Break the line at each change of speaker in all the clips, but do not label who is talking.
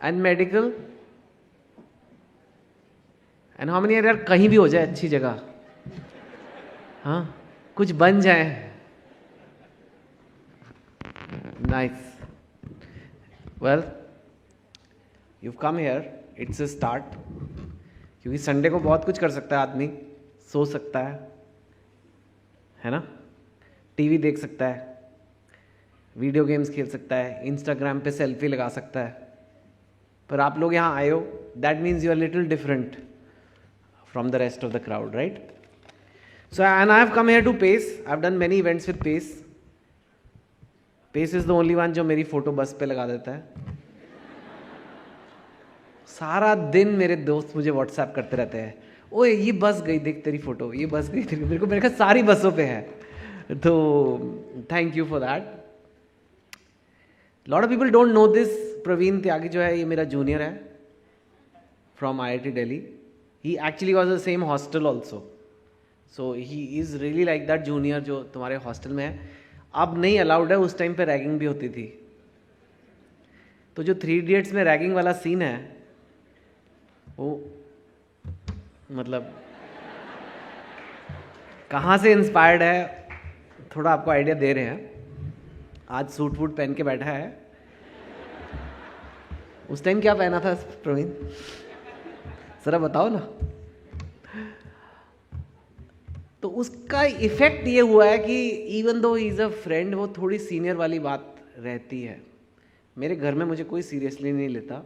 And medical, and how many यार कहीं भी हो जाए अच्छी जगह, हाँ कुछ बन जाए. Nice. Well you come here, it's a start. क्योंकि संडे को बहुत कुछ कर सकता है आदमी. सो सकता है ना, टीवी देख सकता है, वीडियो गेम्स खेल सकता है, इंस्टाग्राम पे सेल्फी लगा सकता है. पर आप लोग यहाँ आए हो, that means you are little different from the rest of the crowd, right? So and I have come here to Pace. I have done many events with Pace. Pace is the only one जो मेरी फोटो बस पे लगा देता है. सारा दिन मेरे दोस्त मुझे व्हाट्सएप करते रहते हैं, ओए ये बस गई देख तेरी फोटो, ये बस गई तेरी. मेरे ख्याल सारी बसों पे है. तो thank you for that. Lot of people don't know this. Praveen Tyagi जो है ये मेरा जूनियर है from IIT Delhi. He actually was the same hostel also. So he is really like that junior जो तुम्हारे हॉस्टल में है. अब नहीं अलाउड है, उस टाइम पे रैगिंग भी होती थी. तो जो 3 इडियट्स में रैगिंग वाला सीन है वो मतलब कहाँ से इंस्पायर्ड है थोड़ा आपको आइडिया दे रहे हैं. आज सूट वूट पहन के बैठा है. उस टाइम क्या पहना था प्रवीण, जरा बताओ ना. तो उसका इफेक्ट ये हुआ है कि even though he is a friend, वो थोड़ी सीनियर वाली बात रहती है. मेरे घर में मुझे कोई सीरियसली नहीं लेता,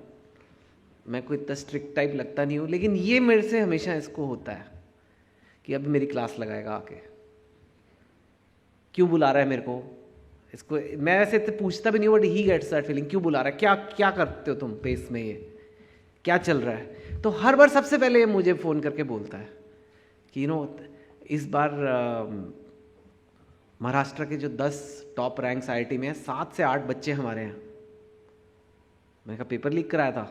मैं कोई इतना स्ट्रिक्ट टाइप लगता नहीं हूँ. लेकिन ये मेरे से हमेशा इसको होता है कि अब मेरी क्लास लगाएगा आके, क्यों बुला रहा है मेरे को. इसको मैं ऐसे तो पूछता भी नहीं हूँ, but he gets that feeling, क्यों बुला रहा है, क्या क्या करते हो तुम पेस में, ये क्या चल रहा है. तो हर बार सबसे पहले ये मुझे फ़ोन करके बोलता है कि इस बार महाराष्ट्र के जो 10 टॉप रैंक्स IIT में है, 7 से 8 बच्चे हमारे हैं. मैंने कहा पेपर लीक कराया था.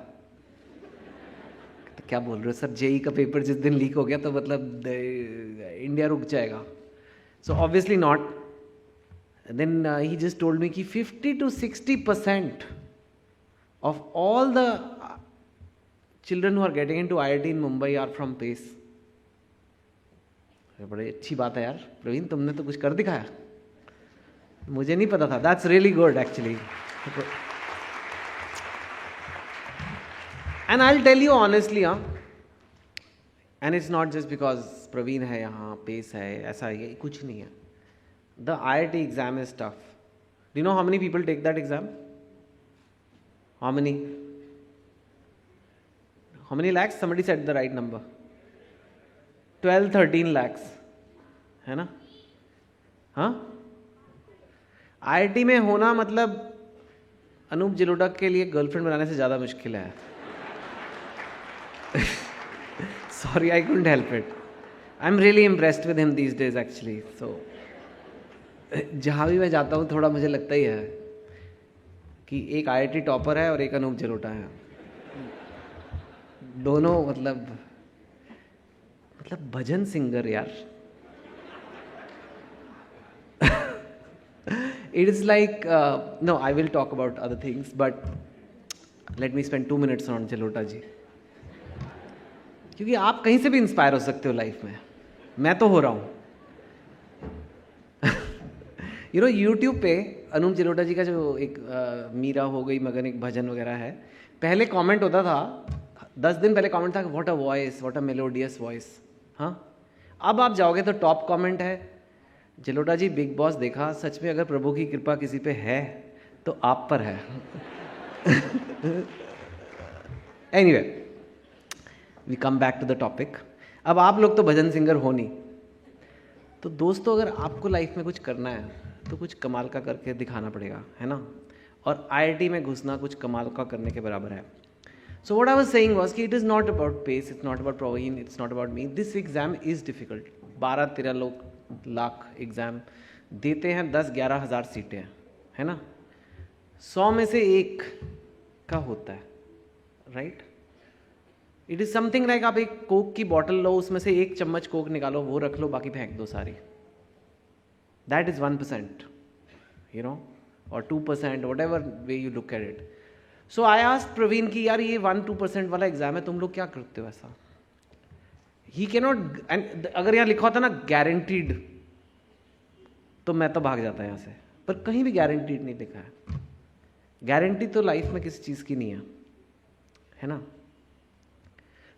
तो क्या बोल रहे हो सर, JEE का पेपर जिस दिन लीक हो गया तो मतलब इंडिया रुक जाएगा. So obviously not. Then he just told me कि 50 to 60% of all the children who are getting into IIT in Mumbai are from Pace. बड़ी अच्छी बात है यार प्रवीण, तुमने तो कुछ कर दिखाया, मुझे नहीं पता था. That's really good actually. And I will tell you honestly, and it's not just because Praveen है यहाँ, पेस है, ऐसा ये कुछ नहीं है. The IIT exam is tough. Do you know how many people take that exam? How many lakhs? Somebody said the right number. 12-13 lakhs है ना. हाँ, IIT में होना मतलब अनूप जलोटा के लिए गर्लफ्रेंड बनाने से ज़्यादा मुश्किल है. Sorry, I couldn't help it. I am really impressed with him these days actually. So जहाँ भी मैं जाता हूँ थोड़ा मुझे लगता ही है कि एक IIT टॉपर है और एक अनूप जलोटा है. दोनों मतलब भजन सिंगर यार. It is like no, I will talk about other things, but let me spend 2 minutes on Jalota जी. क्योंकि आप कहीं से भी इंस्पायर हो सकते हो लाइफ में. मैं तो हो रहा हूँ. YouTube पे अनूप जलोटा जी का जो एक मीरा हो गई मगन एक भजन वगैरह है, पहले कमेंट होता था, 10 दिन पहले कमेंट था, what a voice, what a melodious voice. हाँ, अब आप जाओगे तो टॉप कमेंट है, जलोटा जी बिग बॉस देखा, सच में अगर प्रभु की कृपा किसी पे है तो आप पर है. Anyway, we come back to the topic. अब आप लोग तो भजन सिंगर हो नहीं, तो दोस्तों अगर आपको लाइफ में कुछ करना है तो कुछ कमाल का करके दिखाना पड़ेगा, है ना. और IIT में घुसना कुछ कमाल का करने के बराबर है. So what I was saying was कि it is not about pace, it's not about Praveen, it's not about me. This exam is difficult. 12-13 lakh exam देते हैं, 10-11 हज़ार सीटें हैं, है ना. 100 में से एक का होता है, right. It is something like आप एक कोक की बॉटल लो, उसमें से 1 चम्मच कोक निकालो, वो रख लो, बाकी फेंक दो सारी. That is 1%, or 2%, whatever way you look at it. So I asked Praveen कि यार ये 1-2% वाला एग्जाम है, तुम लोग क्या करते हो ऐसा? ही कैन नॉट, एंड अगर यहाँ लिखा होता ना गारंटीड, तो मैं तो भाग जाता यहाँ से, पर कहीं भी गारंटीड नहीं लिखा है। गारंटी तो लाइफ में किसी चीज़ की नहीं है ना?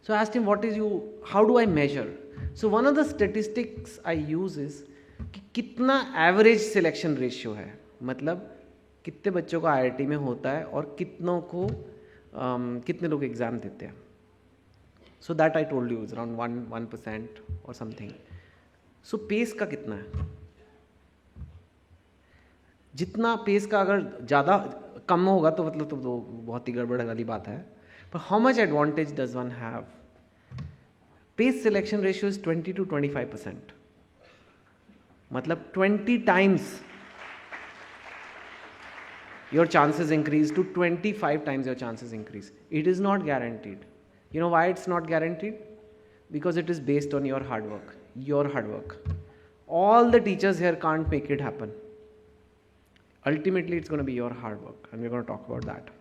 So I asked him what is you, how do I measure? So one of the statistics I use is कि कितना एवरेज सिलेक्शन रेशियो है, मतलब कितने बच्चों का IIT में होता है और कितनों को कितने लोग एग्ज़ाम देते हैं। So that I told you is around 1% और समथिंग। सो पेस का कितना है? जितना पेस का अगर ज़्यादा कम होगा तो मतलब तो बहुत ही गड़बड़ वाली बात है। पर how much advantage does one have? Pace selection ratio is 20 to 25%, मतलब 20 times your chances increase to 25 times your chances increase. It is not guaranteed. You know why it's not guaranteed? Because it is based on your hard work. Your hard work. All the teachers here can't make it happen. Ultimately, it's going to be your hard work, and we're going to talk about that.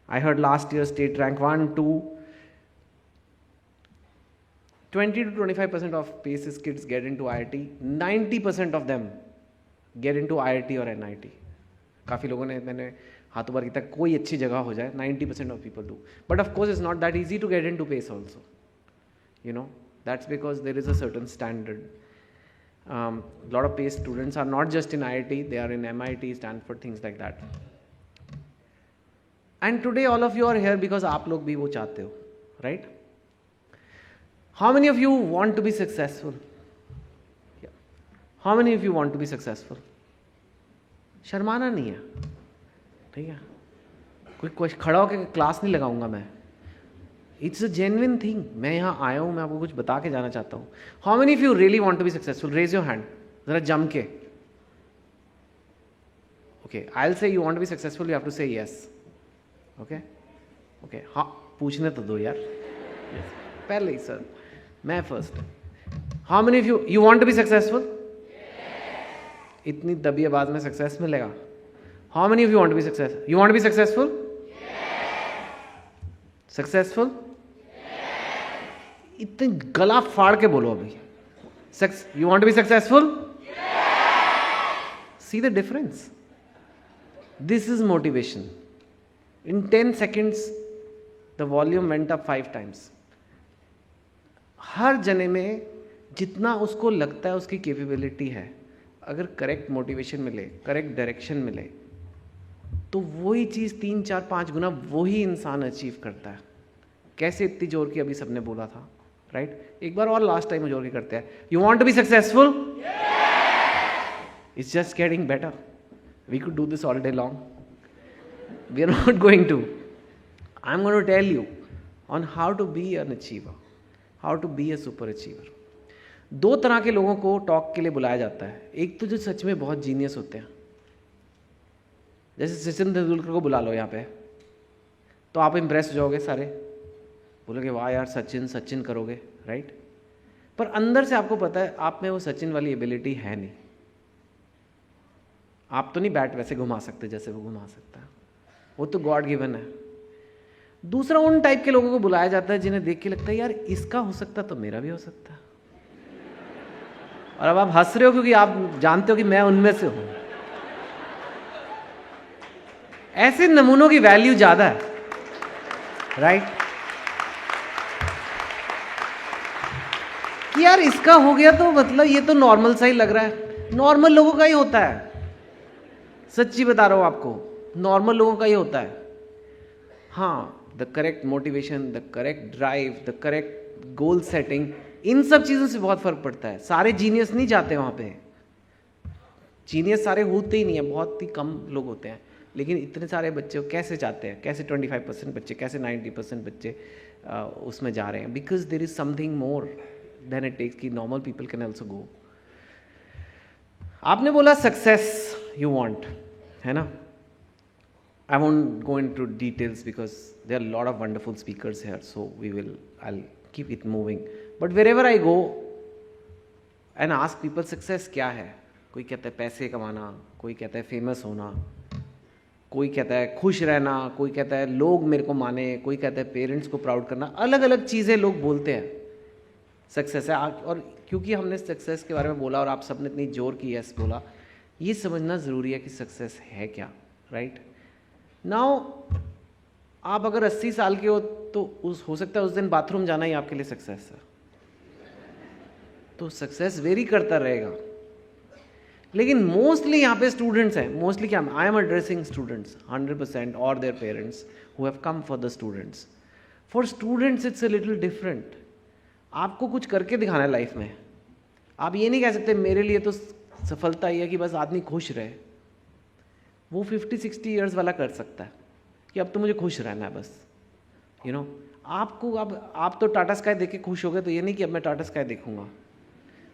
I heard last year state rank 1, 2, 20 to 25% of PACES kids get into IIT. 90% of them get into IIT or NIT. काफ़ी लोगों ने, मैंने हाथों पर किया कोई अच्छी जगह हो जाए, 90% of people do. But of course, it's not that easy to get into PACE also. You know, that's because there is a certain standard. A lot of PACE students are not just in IIT, they are in MIT, Stanford, things like that. And today all of you are here because आप लोग भी वो चाहते हो, right? How many of you want to be successful? Yeah. How many of you want to be successful? शर्माना नहीं है, ठीक है? कोई खड़ा होकर क्लास नहीं लगाऊंगा मैं। It's a genuine thing. मैं यहाँ आया हूँ, मैं आपको कुछ बता के जाना चाहता हूँ। How many of you really want to be successful? Raise your hand जरा जम के। Okay, I will say you want to be successful, you have to say yes. Okay okay, हाँ पूछने तो दो यार। पहले ही सर, मैं first. How many of you you want to be successful? इतनी दबी आवाज में सक्सेस मिलेगा? How many of you want to be success? You want to be successful? Successful? इतने गला फाड़ के बोलो अभी। You want to be successful? See the difference. This is motivation. In 10 seconds the volume went up 5 times। हर जने में जितना उसको लगता है उसकी कैपेबिलिटी है, अगर करेक्ट मोटिवेशन मिले, करेक्ट डायरेक्शन मिले, तो वही चीज़ 3, 4, 5 गुना वही इंसान अचीव करता है। कैसे? इतनी जोर की अभी सबने बोला था, राइट? एक बार और लास्ट टाइम जोर की करते हैं। You want to be successful? It's just getting better. We could do this all day long. We are not going to. I am going to tell you on how to be an achiever, how to be a super achiever. 2 तरह के लोगों को talk के लिए बुलाया जाता है। एक तो जो सच में बहुत जीनियस होते हैं, जैसे सचिन तेंदुलकर को बुला लो यहाँ पे, तो आप इम्प्रेस हो जाओगे, सारे बोलोगे वाह यार सचिन सचिन करोगे, राइट? पर अंदर से आपको पता है आप में वो सचिन वाली एबिलिटी है नहीं। आप तो नहीं बैट वैसे घुमा सकते जैसे वो घुमा सकता है, वो तो गॉड गिवन है। दूसरा उन टाइप के लोगों को बुलाया जाता है जिन्हें देख के लगता है यार इसका हो सकता तो मेरा भी हो सकता है। और अब आप हंस रहे हो क्योंकि आप जानते हो कि मैं उनमें से हूं। ऐसे नमूनों की वैल्यू ज्यादा है, राइट? कि यार इसका हो गया तो मतलब ये तो नॉर्मल सा ही लग रहा है। नॉर्मल लोगों का ही होता है, सच्ची बता रहा हूं आपको, नॉर्मल लोगों का ही होता है। हाँ, the correct motivation, the correct drive, the correct goal setting, इन सब चीज़ों से बहुत फर्क पड़ता है। सारे जीनियस नहीं जाते वहाँ पे, जीनियस सारे होते ही नहीं है, बहुत ही कम लोग होते हैं। लेकिन इतने सारे बच्चे कैसे जाते हैं? कैसे 25% बच्चे, कैसे 90% बच्चे उसमें जा रहे हैं? Because there is something more than it takes, कि normal people can also go. आपने बोला सक्सेस यू वांट, है ना? I won't go into details because there are a lot of wonderful speakers here, so I'll keep it moving. But wherever I go and ask people success क्या है, कोई कहता है पैसे कमाना, कोई कहता है फेमस होना, कोई कहता है खुश रहना, कोई कहता है लोग मेरे को माने, कोई कहता है पेरेंट्स को प्राउड करना, अलग अलग चीज़ें लोग बोलते हैं सक्सेस है। और क्योंकि हमने सक्सेस के बारे में बोला और आप सबने इतनी जोर की यस बोला, ये समझना ज़रूरी है कि सक्सेस है क्या, राइट नाउ। आप अगर 80 साल के हो तो हो सकता है उस दिन बाथरूम जाना ही आपके लिए सक्सेस है, तो सक्सेस वेरी करता रहेगा। लेकिन मोस्टली यहाँ पे स्टूडेंट्स हैं, मोस्टली क्या, आई एम एड्रेसिंग स्टूडेंट्स 100% और their parents who have come for the students. For students it's a little different. आपको कुछ करके दिखाना है लाइफ में। आप ये नहीं कह सकते मेरे लिए तो सफलता ही है कि बस आदमी खुश रहे। वो 50-60 ईयर्स वाला कर सकता है कि अब तो मुझे खुश रहना है बस, यू नो। आपको अब आप तो टाटा स्काई देख के खुश हो गए, तो ये नहीं कि अब मैं टाटा स्काई देखूंगा।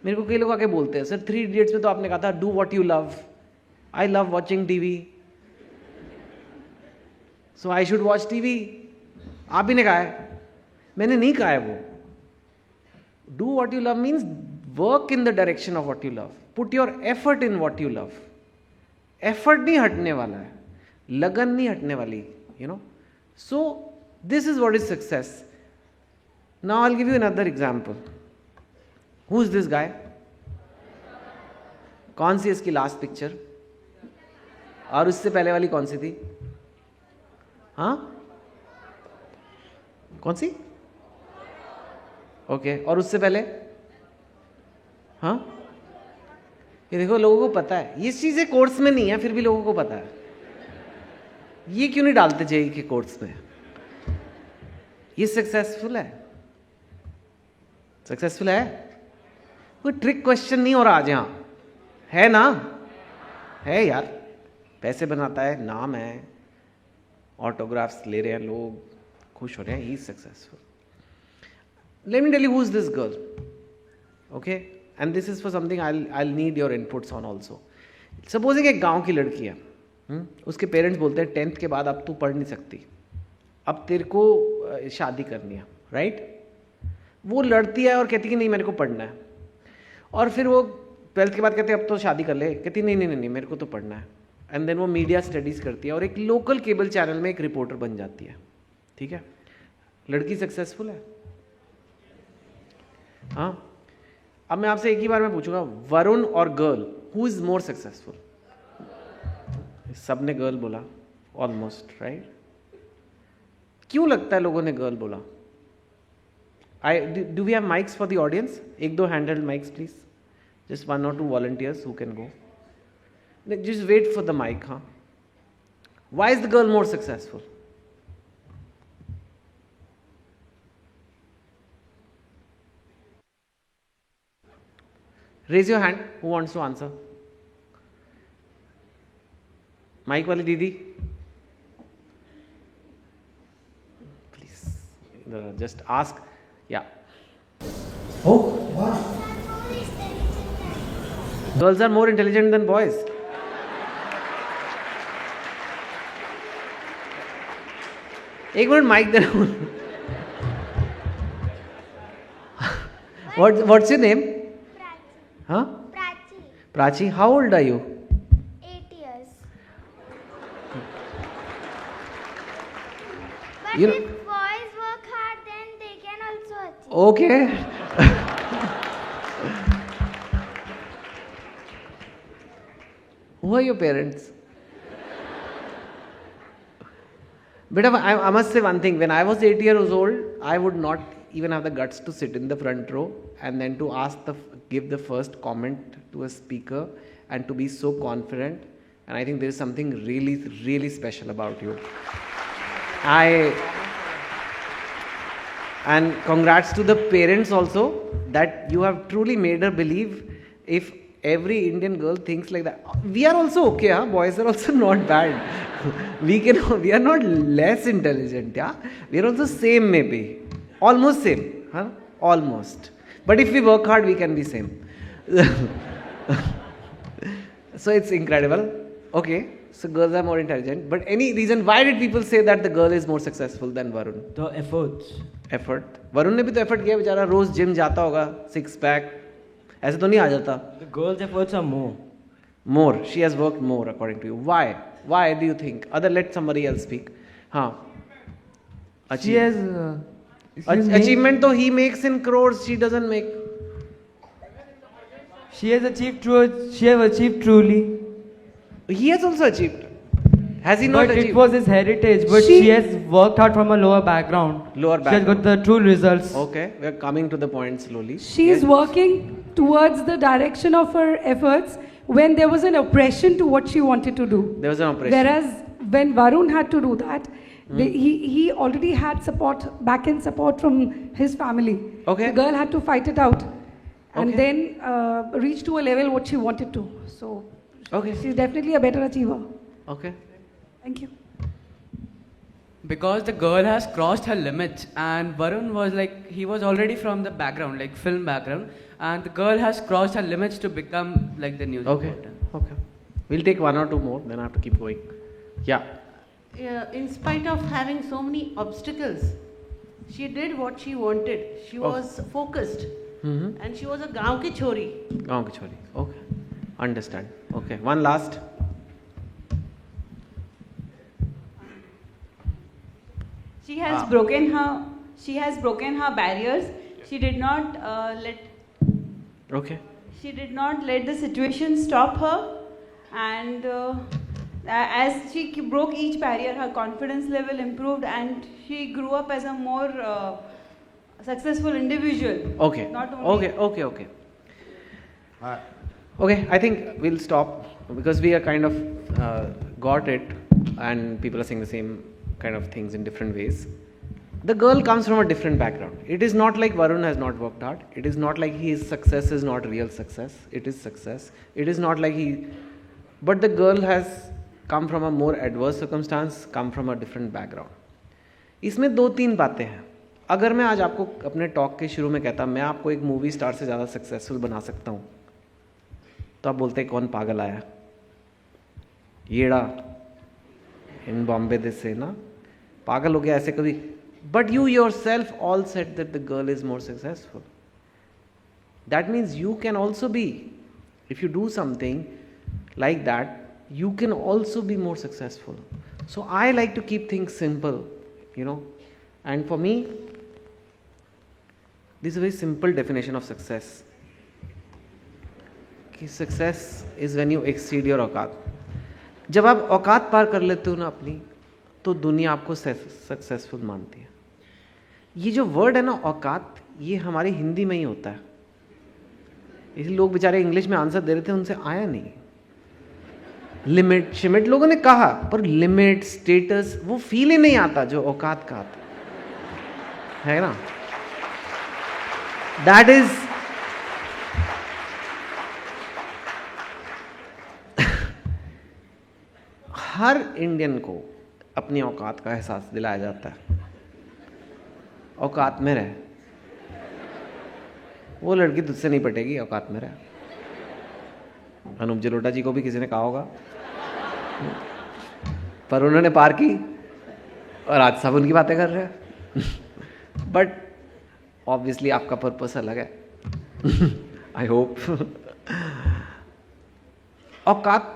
मेरे को कई लोग आके बोलते हैं, सर 3 इडियट्स में तो आपने कहा था do what you love, I love watching TV, so I should watch TV. आप ही ने कहा है, मैंने नहीं कहा है। वो do what you love means work in the direction of what you love, put your effort in what you love. Effort नहीं हटने वाला है, लगन नहीं हटने वाली, you know. So this is what is success. Now I will give you another example. Who is this guy? कौन सी इसकी लास्ट पिक्चर? और उससे पहले वाली कौन सी थी? हाँ, कौन सी? ओके, और उससे पहले? हाँ, ये देखो, लोगों को पता है ये चीजें कोर्स में नहीं है, फिर भी लोगों को पता है। ये क्यों नहीं डालते जेई के कोर्स में? ये सक्सेसफुल है, सक्सेसफुल है। कोई ट्रिक क्वेश्चन नहीं हो रहा आज यहाँ, है ना? है यार, पैसे बनाता है, नाम है, ऑटोग्राफ्स ले रहे हैं लोग, खुश हो रहे हैं, he is successful. Let me tell you who is this girl, okay, and this is for something I need your inputs on also. Supposing एक गांव की लड़की है, उसके पेरेंट्स बोलते हैं 10th के बाद अब तू पढ़ नहीं सकती, अब तेरे को शादी करनी है, राइट? वो लड़ती है और कहती कि नहीं मेरे को पढ़ना है, और फिर वो 12th के बाद कहते हैं अब तो शादी कर ले, कहती नहीं नहीं नहीं मेरे को तो पढ़ना है। एंड देन वो मीडिया स्टडीज़ करती है और एक लोकल केबल चैनल में एक रिपोर्टर बन जाती है, ठीक है? लड़की सक्सेसफुल है। हाँ, अब मैं आपसे एक ही बार में पूछूंगा, वरुण और girl, who is more successful? सबने गर्ल बोला ऑलमोस्ट, राइट? क्यों लगता है लोगों ने गर्ल बोला? Do we have mics for the audience? एक दो handheld mics please. Just 1 or 2 volunteers who can go. Just wait for the mic, huh? Why is the girl more successful? Raise your hand. Who wants to answer? Mic वाली दीदी. Please, just ask. Yeah.
Oh, wow.
Girls are more intelligent than boys. एक minute mike देना। What's your name?
Prachi.
Huh?
Prachi.
Prachi, how old are you?
8 years. But
You know-
if boys work hard, then they can also achieve.
Okay. Who are your parents? Beta, I must say one thing. When I was 8 years old, I would not even have the guts to sit in the front row and then to give the first comment to a speaker and to be so confident. And I think there is something really, really special about you. And congrats to the parents also, that you have truly made her believe. If every Indian girl thinks like that, we are also okay, huh? Boys are also not bad. We are not less intelligent, yeah? We are also same maybe. Almost same, huh? Almost. But if we work hard, we can be same. So it's incredible. Okay, so girls are more intelligent. But any reason why did people say that the girl is more successful than Varun?
The efforts.
Effort. Varun ने भी तो effort किया बेचारा, रोज gym जाता होगा, 6 pack, ऐसे तो नहीं आ जाता।
The girls' efforts are more.
More, she has worked more according to you, why? Why do you think? Other, let somebody else speak. हाँ.
She has.
Achievement तो he makes in crores, she doesn't make.
She has achieved true. She have achieved truly.
He has also achieved. Has he not
But
achieved?
it was his heritage. But
She-
she has worked hard from a lower background.
Lower
She has got the true results.
Okay, we are coming to the point slowly.
She is
Yes.
working towards the direction of her efforts when there was an oppression to what she wanted to do.
There was an operation.
Whereas when Varun had to do that, he already had support, back-end support from his family.
Okay.
The girl had to fight it out and
Okay.
then reach to a level what she wanted to. So
Okay.
she's definitely a better achiever.
Okay.
Thank you.
Because the girl has crossed her limits, and Varun was like, he was already from the background, like film background, and the girl has crossed her limits to become like the news
Okay.
reporter.
Okay. We'll take one or two more, then I have to keep going. Yeah.
In spite of having so many obstacles, she did what she wanted. She
Oh.
was focused,
Mm-hmm.
and she was a gaon ki chori.
गाँव की छोरी. Okay. Understand. Okay. One last.
She has broken her barriers. She did not
Okay.
let the situation stop her, and as she broke each barrier, her confidence level improved, and she grew up as a more successful individual.
Okay.
Not only
Okay. Okay, I think we'll stop because we are kind of got it, and people are saying the same kind of things in different ways. The girl comes from a different background. It is not like Varun has not worked hard. It is not like his success is not real success. It is success. It is not like but the girl has come from a more adverse circumstance, come from a different background. इसमें दो तीन बातें हैं. अगर मैं आज आपको अपने टॉक के शुरू में कहता मैं आपको एक मूवी स्टार से ज़्यादा सक्सेसफुल बना सकता हूँ, तो आप बोलते कौन पागल आया, येड़ा इन बॉम्बे दिस से ना पागल हो गया ऐसे कभी. But you your self all set that the girl is more successful. That means you can also be, if you do something like that, you can also be more successful. So I like to keep things simple, and for me this is a very simple definition of success. कि success is when you exceed your औकात. जब आप औकात पार कर लेते हो ना अपनी, तो दुनिया आपको सक्सेसफुल मानती है. ये जो वर्ड है ना औकात, ये हमारी हिंदी में ही होता है, इसलिए लोग बेचारे इंग्लिश में आंसर दे रहे थे, उनसे आया नहीं. लिमिट शिमिट लोगों ने कहा, पर लिमिट स्टेटस वो फील ही नहीं आता जो औकात का आता है ना. दैट इज हर इंडियन को अपनी औकात का एहसास दिलाया जाता है. औकात में रहे, वो लड़की तुझसे नहीं पटेगी, औकात में रहे. अनूप जलोटा जी को भी किसी ने कहा होगा, पर उन्होंने पार की और आज सब उनकी बातें कर रहे हैं. बट ऑब्वियसली आपका पर्पस अलग है. I hope. औकात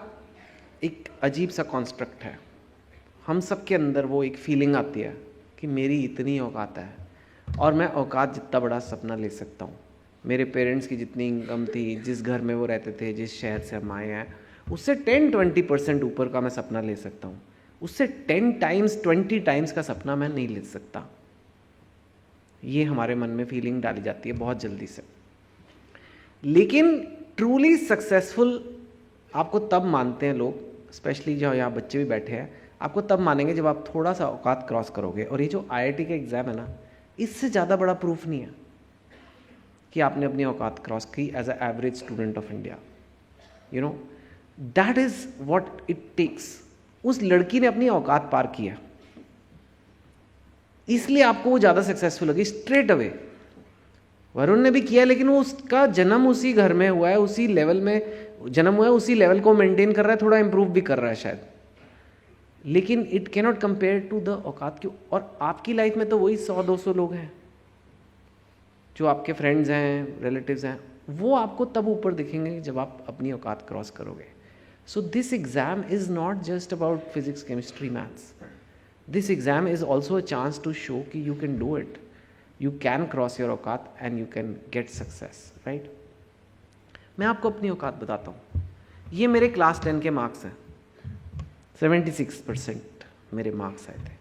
एक अजीब सा कॉन्स्ट्रक्ट है. हम सब के अंदर वो एक फीलिंग आती है कि मेरी इतनी औकात है और मैं औकात जितना बड़ा सपना ले सकता हूँ. मेरे पेरेंट्स की जितनी इनकम थी, जिस घर में वो रहते थे, जिस शहर से हम आए हैं, उससे 10-20% ऊपर का मैं सपना ले सकता हूँ. उससे 10 टाइम्स 20 टाइम्स का सपना मैं नहीं ले सकता. ये हमारे मन में फीलिंग डाली जाती है बहुत जल्दी से. लेकिन ट्रूली सक्सेसफुल आपको तब मानते हैं लोग, स्पेशली जो यहाँ बच्चे भी बैठे हैं, आपको तब मानेंगे जब आप थोड़ा सा औकात क्रॉस करोगे. और ये जो IIT का एग्ज़ाम है ना, इससे ज़्यादा बड़ा प्रूफ नहीं है कि आपने अपनी औकात क्रॉस की as a average student of India. That is what it takes. उस लड़की ने अपनी औकात पार किया, इसलिए आपको वो ज़्यादा सक्सेसफुल लगी स्ट्रेट अवे. वरुण ने भी किया, लेकिन वो उसका जन्म उसी घर में हुआ है, उसी लेवल में जन्म हुआ है, उसी लेवल को मेंटेन कर रहा है, थोड़ा इंप्रूव भी कर रहा है शायद. लेकिन it cannot compare to the औकात की. और आपकी लाइफ में तो वही 100-200 लोग हैं जो आपके फ्रेंड्स हैं, रिलेटिव्स हैं, वो आपको तब ऊपर दिखेंगे जब आप अपनी औकात क्रॉस करोगे. So this exam is not just about physics, chemistry, maths. This exam is also a chance to show कि you can do it. You can cross your औकात and you can get success, right? मैं आपको अपनी औकात बताता हूँ. ये मेरे क्लास 10 के मार्क्स हैं. 76% मेरे मार्क्स आए थे.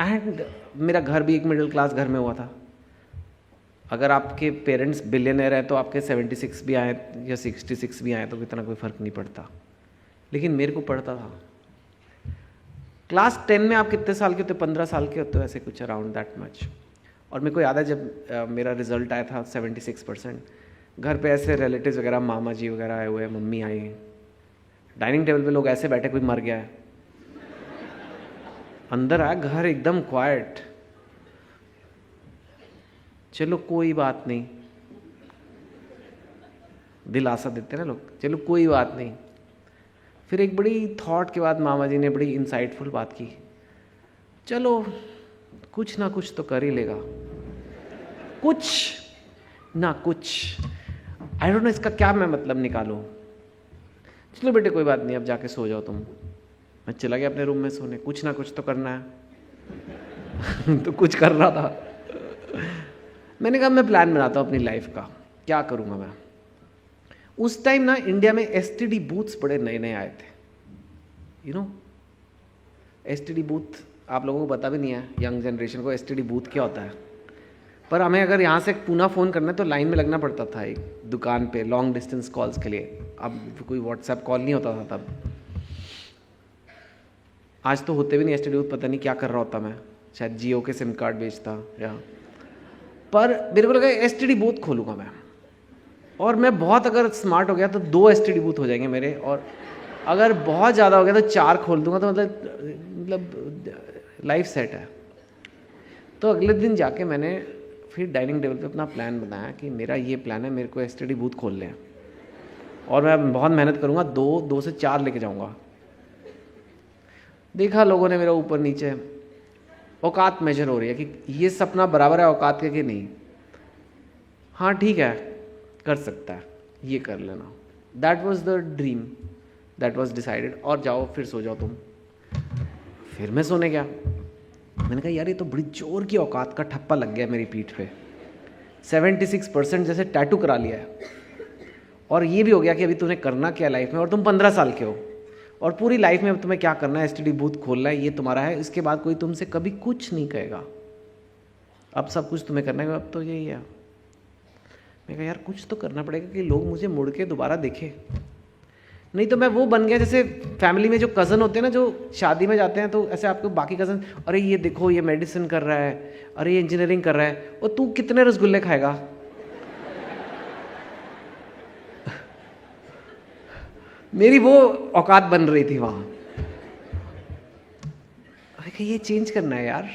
एंड मेरा घर भी एक मिडिल क्लास घर में हुआ था. अगर आपके पेरेंट्स बिलियनर हैं तो आपके 76 भी आए या 66 भी आए तो इतना कोई फ़र्क नहीं पड़ता. लेकिन मेरे को पड़ता था. क्लास 10 में आप कितने साल के होते हो? 15 साल के होते हो, ऐसे कुछ अराउंड दैट मच. और मेरे को याद है जब मेरा रिजल्ट आया था 76%, घर पे ऐसे रिलेटिव्स वगैरह, मामा जी वगैरह आए हुए हैं, मम्मी आई हैं. डाइनिंग टेबल पे लोग ऐसे बैठे कोई मर गया है. अंदर आया, घर एकदम क्वाइट. चलो कोई बात नहीं, दिलासा देते ना लोग, चलो कोई बात नहीं. फिर एक बड़ी थॉट के बाद मामा जी ने बड़ी इंसाइटफुल बात की, चलो कुछ ना कुछ तो कर ही लेगा, कुछ ना कुछ. आई डोंट नो इसका क्या मैं मतलब निकालूं. चलो बेटे कोई बात नहीं, अब जाके सो जाओ तुम. मैं चला गया अपने रूम में सोने. कुछ ना कुछ तो करना है. तो कुछ कर रहा था. मैंने कहा मैं प्लान बनाता हूँ अपनी लाइफ का, क्या करूँगा मैं. उस टाइम ना इंडिया में एसटीडी बूथ्स बड़े नए नए आए थे. यू नो एसटीडी बूथ आप लोगों को पता भी नहीं है, यंग जनरेशन को एसटीडी बूथ क्या होता है. पर हमें अगर यहाँ से पूना फ़ोन करना है तो लाइन में लगना पड़ता था एक दुकान पे लॉन्ग डिस्टेंस कॉल्स के लिए. अब कोई व्हाट्सएप कॉल नहीं होता था तब. आज तो होते भी नहीं एसटीडी बूथ. पता नहीं क्या कर रहा होता मैं, शायद जियो के सिम कार्ड बेचता या. पर मेरे को लगा एसटीडी बूथ खोलूँगा मैं. और मैं बहुत अगर स्मार्ट हो गया तो 2 एसटीडी बूथ हो जाएंगे मेरे. और अगर बहुत ज़्यादा हो गया तो 4 खोल दूंगा. तो मतलब लाइफ सेट है. तो अगले दिन जाके मैंने फिर डाइनिंग टेबल पे अपना प्लान बनाया कि मेरा ये प्लान है, मेरे को एसटीडी बूथ खोलने हैं और मैं बहुत मेहनत करूँगा. 2 से 4 लेके जाऊँगा. देखा लोगों ने मेरा ऊपर नीचे. औकात मेजर हो रही है कि ये सपना बराबर है औकात के कि नहीं. हाँ ठीक है, कर सकता है, ये कर लेना. That was the dream, that was decided. और जाओ फिर सो जाओ तुम. फिर मैं सोने गया. मैंने कहा यार ये तो बड़ी जोर की औकात का ठप्पा लग गया मेरी पीठ पे. 76% जैसे टैटू करा लिया है. और ये भी हो गया कि अभी तुम्हें करना क्या लाइफ में, और तुम 15 साल के हो और पूरी लाइफ में अब तुम्हें क्या करना है, एसटीडी बूथ खोलना है, ये तुम्हारा है. इसके बाद कोई तुमसे कभी कुछ नहीं कहेगा. अब सब कुछ तुम्हें करना है. अब तो यही है. मैं कहा यार कुछ तो करना पड़ेगा कि लोग मुझे मुड़ के दोबारा देखें. नहीं तो मैं वो बन गया जैसे फैमिली में जो कज़न होते हैं ना, जो शादी में जाते हैं तो ऐसे आपको बाकी कज़न, अरे ये देखो ये मेडिसिन कर रहा है, अरे ये इंजीनियरिंग कर रहा है, और तू कितने रसगुल्ले खाएगा. मेरी वो औकात बन रही थी वहाँ. अरे ये चेंज करना है यार,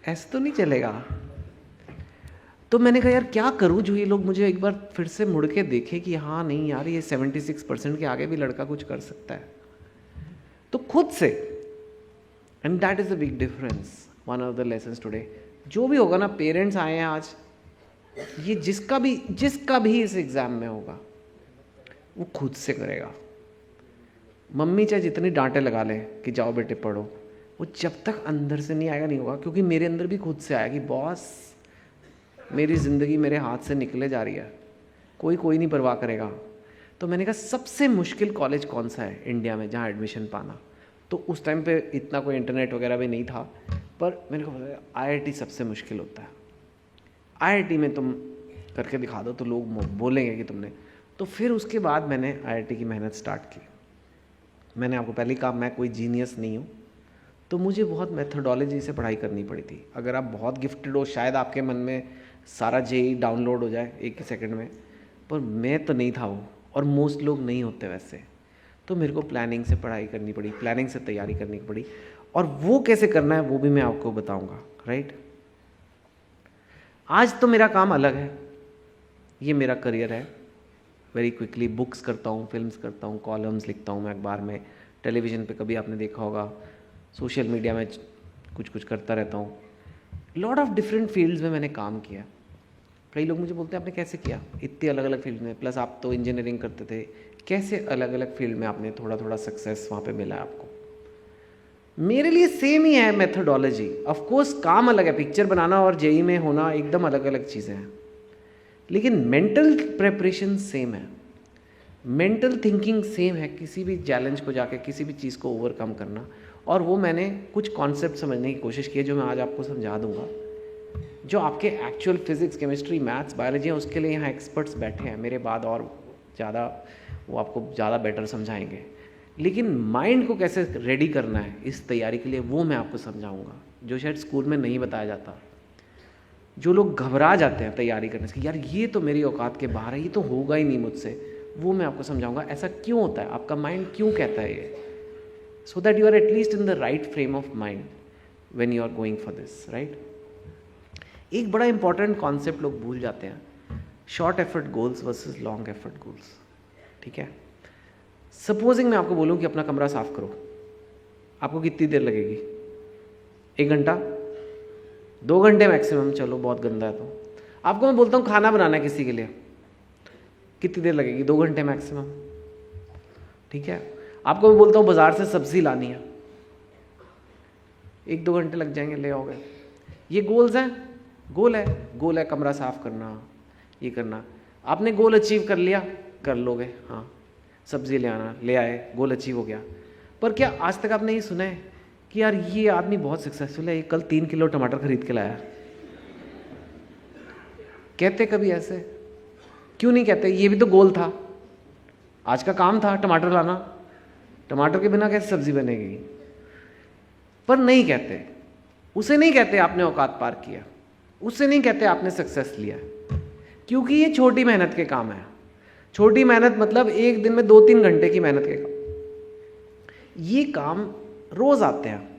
ऐसे तो नहीं चलेगा. तो मैंने कहा यार क्या करूं जो ये लोग मुझे एक बार फिर से मुड़ के देखे कि हाँ नहीं यार ये 76% के आगे भी लड़का कुछ कर सकता है. तो खुद से. And that is a big difference. One of the lessons today. जो भी होगा ना, पेरेंट्स आए हैं आज, ये जिसका भी इस एग्ज़ाम में होगा वो खुद से करेगा. मम्मी चाहे जितनी डांटे लगा ले कि जाओ बेटे पढ़ो, वो जब तक अंदर से नहीं आएगा नहीं होगा. क्योंकि मेरे अंदर भी खुद से आया कि बॉस मेरी ज़िंदगी मेरे हाथ से निकले जा रही है, कोई नहीं परवाह करेगा. तो मैंने कहा सबसे मुश्किल कॉलेज कौन सा है इंडिया में जहाँ एडमिशन पाना. तो उस टाइम पे इतना कोई इंटरनेट वगैरह भी नहीं था, पर मैंने कहा IIT सबसे मुश्किल होता है. IIT में तुम करके दिखा दो तो लोग बोलेंगे कि तुमने. तो फिर उसके बाद मैंने IIT की मेहनत स्टार्ट की. मैंने आपको पहले कहा मैं कोई जीनियस नहीं हूँ, तो मुझे बहुत मेथोडोलॉजी से पढ़ाई करनी पड़ी थी. अगर आप बहुत गिफ्टेड हो शायद आपके मन में सारा JEE डाउनलोड हो जाए एक ही सेकंड में, पर मैं तो नहीं था वो, और मोस्ट लोग नहीं होते वैसे. तो मेरे को प्लानिंग से पढ़ाई करनी पड़ी, प्लानिंग से तैयारी करनी पड़ी. और वो कैसे करना है वो भी मैं आपको बताऊंगा. राइट. आज तो मेरा काम अलग है, ये मेरा करियर है. वेरी क्विकली बुक्स करता हूँ, फिल्म्स करता हूँ, कॉलम्स लिखता हूँ मैं अखबार में, टेलीविज़न पे कभी आपने देखा होगा, सोशल मीडिया में कुछ करता रहता हूँ. लॉट ऑफ डिफरेंट फील्ड्स में मैंने काम किया. कई लोग मुझे बोलते हैं आपने कैसे किया इतनी अलग अलग फील्ड में, प्लस आप तो इंजीनियरिंग करते थे, कैसे अलग अलग फील्ड में आपने थोड़ा थोड़ा सक्सेस वहाँ पे मिला है आपको? मेरे लिए सेम ही है मेथोडोलॉजी। ऑफ कोर्स काम अलग है, पिक्चर बनाना और जेई में होना एकदम अलग अलग चीज़ें हैं, लेकिन मेंटल प्रेपरेशन सेम है, मेंटल थिंकिंग सेम है, किसी भी चैलेंज को जाके किसी भी चीज़ को ओवरकम करना। और वो मैंने कुछ कॉन्सेप्ट समझने की कोशिश की है जो मैं आज आपको समझा दूंगा, जो आपके actual physics, chemistry, maths, biology है उसके लिए यहाँ एक्सपर्ट्स बैठे हैं मेरे बाद, और ज़्यादा वो आपको ज़्यादा बेटर समझाएंगे। लेकिन माइंड को कैसे रेडी करना है इस तैयारी के लिए वो मैं आपको समझाऊंगा, जो शायद स्कूल में नहीं बताया जाता। जो लोग घबरा जाते हैं तैयारी करने से, यार ये तो मेरी औकात के बाहर है, ये तो होगा ही नहीं मुझसे, वो मैं आपको समझाऊंगा ऐसा क्यों होता है, आपका माइंड क्यों कहता है ये, so that you are at least in the right frame of mind when you are going for this, right. एक बड़ा इंपॉर्टेंट कॉन्सेप्ट लोग भूल जाते हैं, short effort goals versus long effort goals. ठीक है, सपोजिंग मैं आपको बोलूँ कि अपना कमरा साफ करो, आपको कितनी देर लगेगी? 1 घंटा, 2 घंटे मैक्सिमम, चलो बहुत गंदा है तो। आपको मैं बोलता हूँ खाना बनाना है किसी के लिए, कितनी देर लगेगी? 2 घंटे मैक्सिमम। ठीक है, आपको मैं बोलता हूँ बाजार से सब्जी लानी है, 1-2 घंटे लग जाएंगे, ले आओगे। ये गोल्स हैं, गोल है कमरा साफ करना, ये करना। आपने गोल अचीव कर लिया, कर लोगे, हाँ सब्जी ले आना, ले आए, गोल अचीव हो गया। पर क्या आज तक आपने ये सुना है कि यार ये आदमी बहुत सक्सेसफुल है, ये कल 3 किलो टमाटर खरीद के लाया? कहते कभी ऐसे? क्यों नहीं कहते? ये भी तो गोल था, आज का काम था टमाटर लाना, टमाटर के बिना कैसे सब्जी बनेगी? पर नहीं कहते, उसे नहीं कहते आपने औकात पार किया, उससे नहीं कहते आपने सक्सेस लिया, क्योंकि ये छोटी मेहनत के काम है। छोटी मेहनत मतलब एक दिन में 2-3 घंटे की मेहनत के काम। ये काम रोज आते हैं,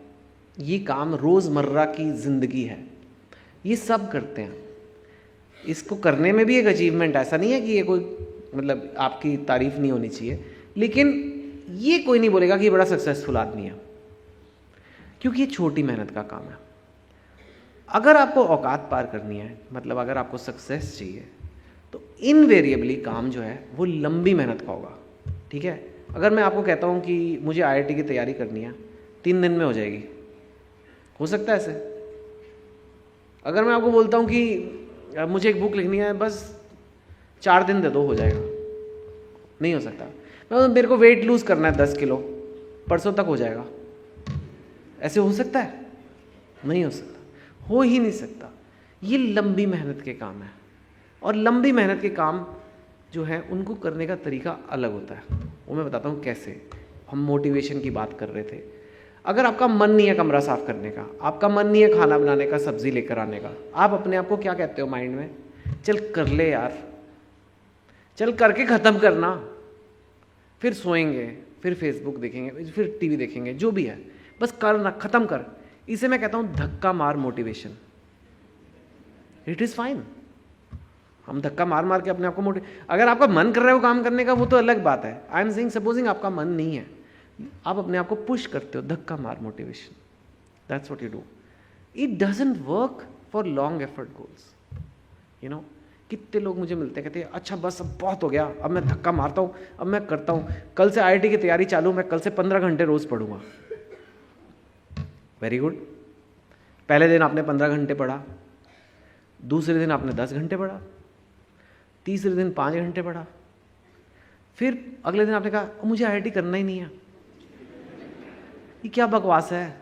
ये काम रोजमर्रा की जिंदगी है, ये सब करते हैं। इसको करने में भी एक अचीवमेंट, ऐसा नहीं है कि ये कोई मतलब आपकी तारीफ नहीं होनी चाहिए, लेकिन ये कोई नहीं बोलेगा कि ये बड़ा सक्सेसफुल आदमी है, क्योंकि ये छोटी मेहनत का काम है। अगर आपको औकात पार करनी है, मतलब अगर आपको सक्सेस चाहिए, तो इनवेरिएबली काम जो है वो लंबी मेहनत का होगा। ठीक है, अगर मैं आपको कहता हूँ कि मुझे IIT की तैयारी करनी है, 3 दिन में हो जाएगी, हो सकता है ऐसे? अगर मैं आपको बोलता हूँ कि मुझे एक बुक लिखनी है, बस 4 दिन दे दो, हो जाएगा? नहीं हो सकता। मेरे को वेट लूज करना है 10 किलो, परसों तक हो जाएगा? ऐसे हो सकता है? नहीं हो सकता, हो ही नहीं सकता। ये लंबी मेहनत के काम है, और लंबी मेहनत के काम जो है उनको करने का तरीका अलग होता है, वो मैं बताता हूँ कैसे। हम मोटिवेशन की बात कर रहे थे। अगर आपका मन नहीं है कमरा साफ करने का, आपका मन नहीं है खाना बनाने का, सब्जी लेकर आने का, आप अपने आप को क्या कहते हो माइंड में? चल कर ले यार, चल करके ख़त्म करना, फिर सोएंगे, फिर फेसबुक देखेंगे, फिर टीवी देखेंगे, जो भी है, बस करना, ख़त्म कर। इसे मैं कहता हूँ धक्का मार मोटिवेशन। इट इज़ फाइन, हम धक्का मार मार के अपने आप को अगर आपका मन कर रहा है वो काम करने का, वो तो अलग बात है। आई एम सेइंग सपोजिंग आपका मन नहीं है, आप अपने आप को पुश करते हो, धक्का मार motivation, that's what you do. It doesn't work for long effort goals, you know. कितने लोग मुझे मिलते हैं, कहते हैं अच्छा बस अब बहुत हो गया, अब मैं धक्का मारता हूँ, अब मैं करता हूँ, कल से IIT की तैयारी चालू, मैं कल से 15 घंटे रोज पढ़ूंगा। वेरी गुड, पहले दिन आपने 15 घंटे पढ़ा, दूसरे दिन आपने 10 घंटे पढ़ा, तीसरे दिन 5 घंटे पढ़ा, फिर अगले दिन आपने कहा मुझे IIT करना ही नहीं है। ये क्या बकवास है?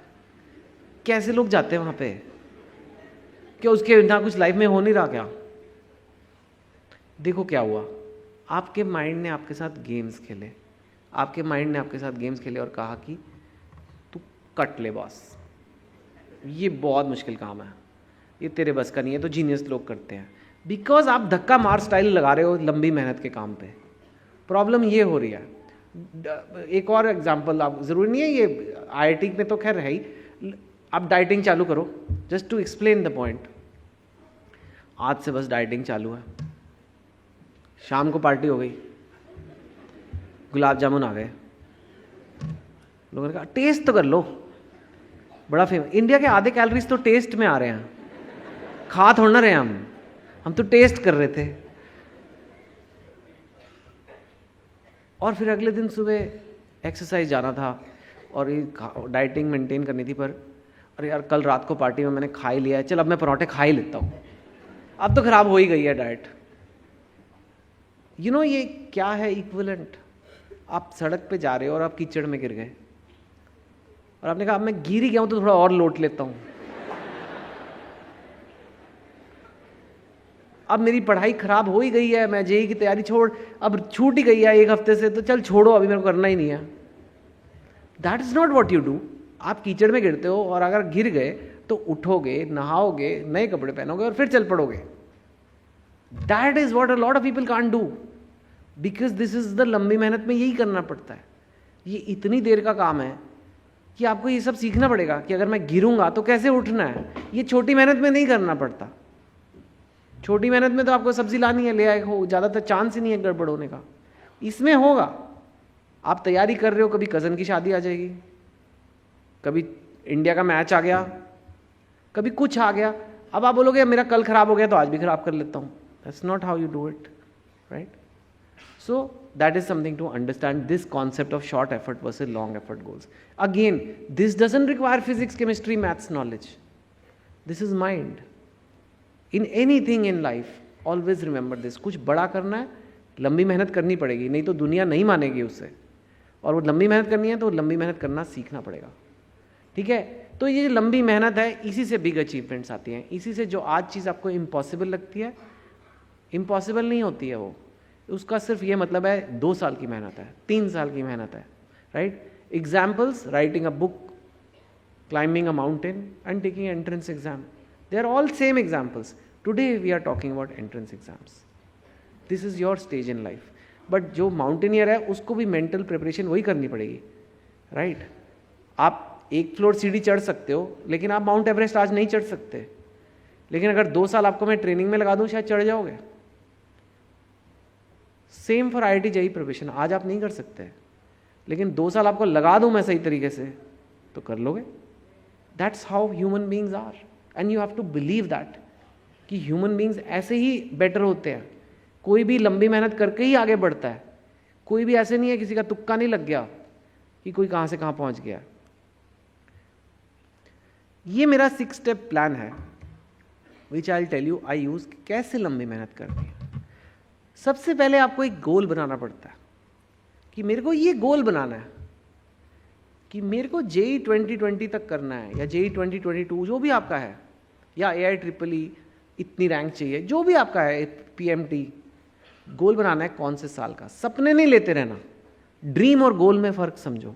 कैसे लोग जाते हैं वहाँ पे? क्या उसके बिना कुछ लाइफ में हो नहीं रहा क्या? देखो क्या हुआ, आपके माइंड ने आपके साथ गेम्स खेले, आपके माइंड ने आपके साथ गेम्स खेले और कहा कि तू कट ले बॉस, ये बहुत मुश्किल काम है, ये तेरे बस का नहीं है, तो जीनियस लोग करते हैं। बिकॉज आप धक्का मार स्टाइल लगा रहे हो लंबी मेहनत के काम पे। प्रॉब्लम ये हो रही है। एक और एग्जांपल, आप ज़रूरी नहीं है ये IIT में तो खैर है ही, आप डाइटिंग चालू करो, just to explain the point. आज से बस डाइटिंग चालू है, शाम को पार्टी हो गई, गुलाब जामुन आ गए, लोगों ने कहा टेस्ट तो कर लो, बड़ा फेमस। इंडिया के आधे कैलोरीज तो टेस्ट में आ रहे हैं, खा थोड़ा ना रहे हम तो टेस्ट कर रहे थे। और फिर अगले दिन सुबह एक्सरसाइज जाना था और ये डाइटिंग मेंटेन करनी थी, पर अरे यार कल रात को पार्टी में मैंने खा ही लिया है, चल अब मैं पराठे खा ही लेता हूँ। अब तो खराब हो ही गई है डाइट। ये क्या है इक्विवेलेंट? आप सड़क पे जा रहे हो और आप कीचड़ में गिर गए और आपने कहा अब मैं गिर ही गया हूँ तो थोड़ा और लोट लेता हूँ। अब मेरी पढ़ाई खराब हो ही गई है, मैं जेईई की तैयारी अब छूट ही गई है 1 हफ्ते से, तो चल छोड़ो अभी मेरे को करना ही नहीं है। That is not what you do. आप कीचड़ में गिरते हो और अगर गिर गए तो उठोगे, नहाओगे, नए कपड़े पहनोगे और फिर चल पड़ोगे। That is what a lot of people can't do, because this is the लंबी मेहनत में यही करना पड़ता है। ये इतनी देर का काम है कि आपको ये सब सीखना पड़ेगा कि अगर मैं गिरूंगा तो कैसे उठना है। ये छोटी मेहनत में नहीं करना पड़ता। छोटी मेहनत में तो आपको सब्जी लानी है, ले आए हो, ज़्यादातर चांस ही नहीं है गड़बड़ होने का। इसमें होगा, आप तैयारी कर रहे हो, कभी कज़न की शादी आ जाएगी, कभी इंडिया का मैच आ गया, कभी कुछ आ गया, अब आप बोलोगे मेरा कल खराब हो गया तो आज भी खराब कर लेता हूँ। That's not how you do it, right? So that is something to understand, this concept of short effort versus long effort goals. Again, this doesn't require physics, chemistry, maths knowledge. This is mind. In anything in life, always remember this. कुछ बड़ा करना है, लंबी मेहनत करनी पड़ेगी, नहीं तो दुनिया नहीं मानेगी उससे। और वो लंबी मेहनत करनी है तो लंबी मेहनत करना सीखना पड़ेगा, ठीक है? तो ये लंबी मेहनत है, इसी से बिग अचीवमेंट्स आती हैं। इसी से जो आज चीज़ आपको इम्पॉसिबल लगती है, इम्पॉसिबल नहीं होती है वो। उसका सिर्फ ये मतलब है 2 साल की मेहनत है, 3 साल की मेहनत है, right? Examples, writing a book, climbing a mountain and taking entrance exam. They are all same examples. Today we are talking about entrance exams. This is your stage in life. But जो mountaineer है उसको भी mental preparation वही करनी पड़ेगी, right? आप 1 floor सीढ़ी चढ़ सकते हो, लेकिन आप माउंट एवरेस्ट आज नहीं चढ़ सकते। लेकिन अगर 2 साल आपको मैं ट्रेनिंग में लगा दूँ, शायद चढ़ जाओगे। Same for IIT JEE preparation. आज आप नहीं कर सकते, लेकिन 2 साल आपको लगा दूं मैं सही तरीके से तो कर लोगे। That's how human beings are, and you have to believe that कि ह्यूमन बींग्स ऐसे ही बेटर होते हैं। कोई भी लंबी मेहनत करके ही आगे बढ़ता है। कोई भी ऐसे नहीं है, किसी का तुक्का नहीं लग गया कि कोई कहाँ से कहाँ पहुँच गया। ये मेरा 6 स्टेप प्लान है, which I will tell you I use कैसे लंबी मेहनत करनी है। सबसे पहले आपको एक गोल बनाना पड़ता है कि मेरे को ये गोल बनाना है कि मेरे को JEE 2020 तक करना है, या JEE 2022 जो भी आपका है, या AIEEE इतनी रैंक चाहिए, जो भी आपका है, PMT। गोल बनाना है कौन से साल का। सपने नहीं लेते रहना। ड्रीम और गोल में फ़र्क समझो।